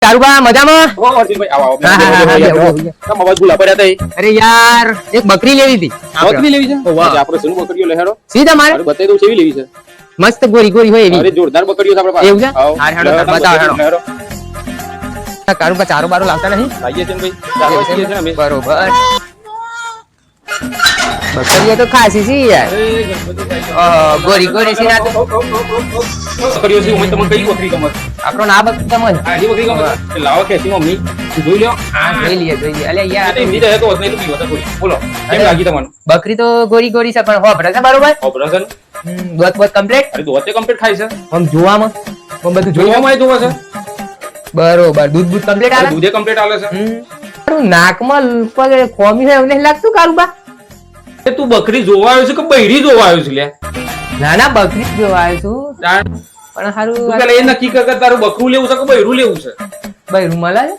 કારુબા મજામાં? ઓ અર્જુનભાઈ આવો હા, હા, હા, આવો હા. તમ અવાજ ભૂલા પડ્યા તઈ અરે યાર એક બકરી લેવી હતી. બકરી લેવી છે વાહ. આજે આપણે શું બકરીઓ લેહેડો સી તમારે અરે બતાઈ દઉં કેવી લેવી છે મસ્ત ગોરી ગોરી હોય અરે એવી. જોરદાર બકરીઓ છે આપણે પાસે એવું છે? આવો. હા, હેડો, લેહેડો, બતાવો, બતાવી દઉં, હેડો. લેહેડો. કારુબા ચારો બારો લાવતા નહીં? લાવીએ છીએ ને ભાઈ ચાલો છીએ છે અમે બરોબર. બકરીઓ તો ખાસી છે યાર. અરે ગણપતિ ભાઈ ગોરી ગોરી છે ના તો. બકરીઓ છે ઉમેશ તમને કઈ બકરી ગમે આપણો ના બકરી તમને. આજી બકરી ગમે એ લાવો ખેંચી મમ્મી જોઈ લ્યો હા જોઈ લઈએ જોઈ લઈએ. અલે આ યાર તો હિન્દી રહે તો વધને તો પીવો તો થોડી બોલો કેમ અરે. લાગી તમને બકરી તો ગોરી ગોરી છે પણ હોભરે છે બરોબર. ઓપરેશન દોત બોત કમ્પ્લીટ. અરે દોતે કમ્પ્લીટ ખાય છે આમ જોવામાં આમ બધું જોઈ જોવામાં જોવા છે બરોબર દૂધ બૂધ કમ્પ્લીટ અરે આવે. દૂધે કમ્પ્લીટ આલે છે તારું નાકમાં પગે ખોમી હોય એવું નહીં લાગતું કારુબા? એ તું બકરી જોવા આવ્યો છે કે બૈરી જોવા આવ્યો છે લે ના ના બકરી જ જોવા આવ્યો છું તાણ પણ હારું તું પેલા એ નક્કી કર કે તારું બકરું લેવું છે કે બૈરું લેવું છે ભાઈ રૂમાલ આવે